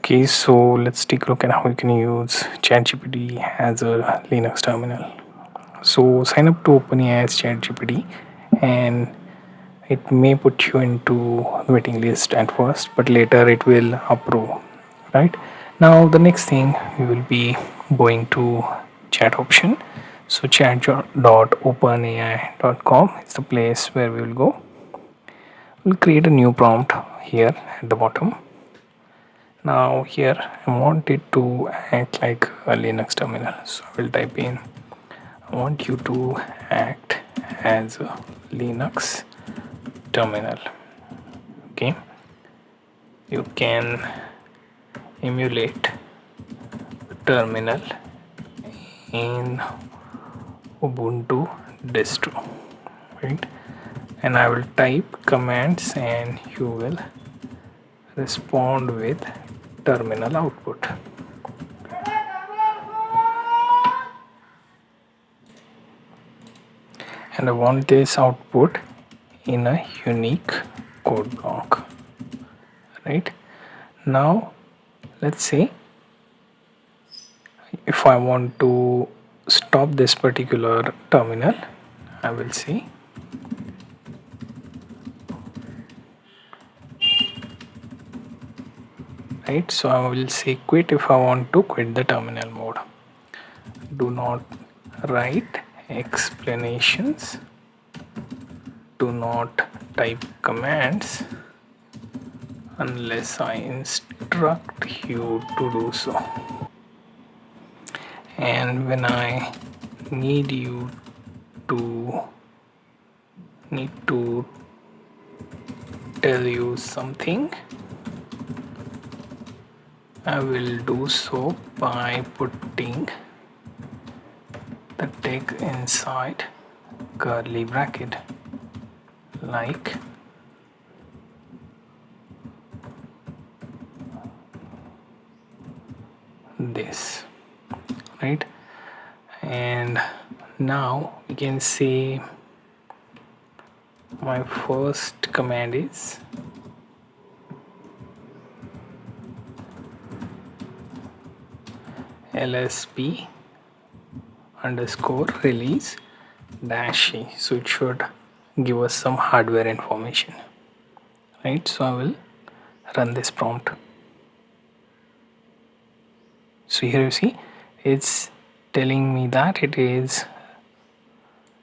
Okay, so let's take a look at how you can use ChatGPT as a Linux terminal. So sign up to OpenAI as ChatGPT, and it may put you into the waiting list at first, but later it will approve. Right now, the next thing we will be going to chat option. So chat.openai.com is the place where we will go. We'll create a new prompt here at the bottom. Now here I want it to act like a Linux terminal. So I will type in I want you to act as a Linux terminal. Okay. You can emulate the terminal in Ubuntu distro. Right. And I will type commands and you will respond with terminal output. And I want this output in a unique code block. Right now, let's say if I want to stop this particular terminal, I will say right. So I will say quit if I want to quit the terminal mode. Do not write explanations. Do not type commands unless I instruct you to do so. And when I need you to tell you something, I will do so by putting the text inside curly bracket like this, right? And now we can say my first command is lsp underscore release dash e. So it should give us some hardware information, right? So I will run this prompt. So here you see it's telling me that it is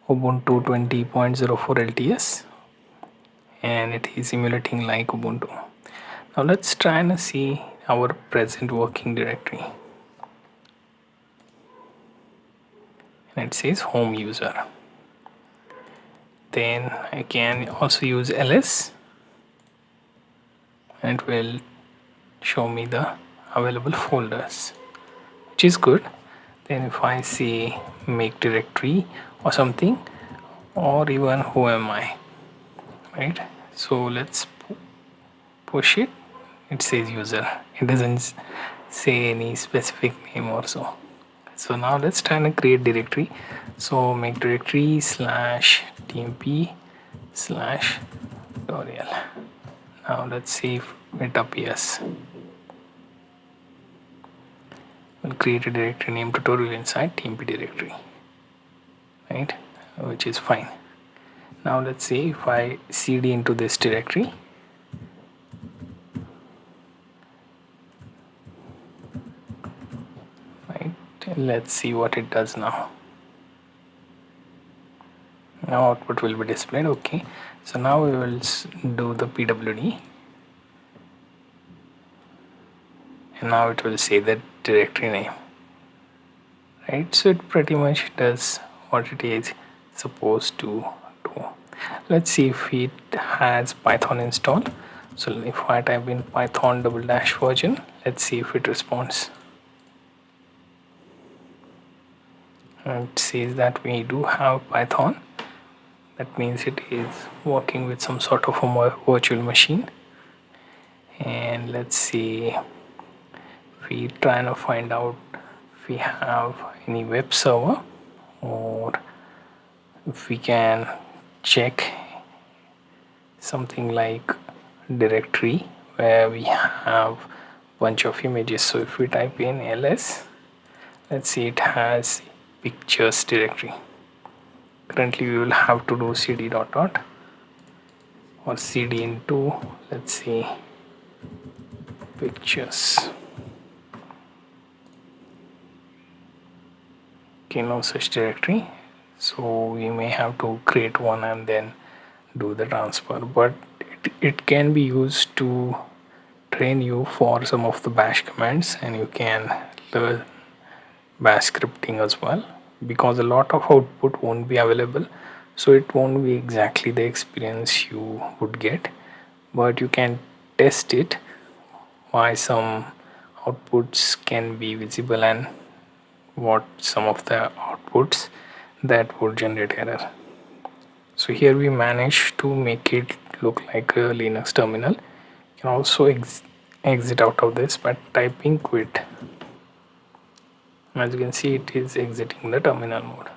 Ubuntu 20.04 LTS and it is emulating like Ubuntu. Now let's try and see our present working directory. And it says home user. Then I can also use ls and it will show me the available folders, which is good. Then if I say make directory or something, or even who am I, right? So let's push it. It says user. It doesn't say any specific name or so. So now let's try and create directory. So make directory slash tmp slash tutorial. Now let's see if it appears. We'll create a directory named tutorial inside tmp directory, right? Which is fine. Now let's see if I cd into this directory. Right, let's see what it does now. Now output will be displayed. Okay, so now we will do the pwd, and now it will say the directory name, right? So it pretty much does what it is supposed to do. Let's see if it has python installed. So if I type in python -- version, let's see if it responds. It says that we do have python. That means it is working with some sort of a virtual machine. And let's see if we try to find out if we have any web server, or if we can check something like directory where we have bunch of images. So if we type in ls, let's see, it has pictures directory. Currently we will have to do cd dot dot or cd into, let's see, pictures. Okay, no such directory, so we may have to create one and then do the transfer, but it can be used to train you for some of the bash commands, and you can learn bash scripting as well, because a lot of output won't be available, so it won't be exactly the experience you would get, but you can test it why some outputs can be visible and what some of the outputs that would generate error. So here we managed to make it look like a Linux terminal. You can also exit out of this by typing quit. As you can see, it is exiting the terminal mode.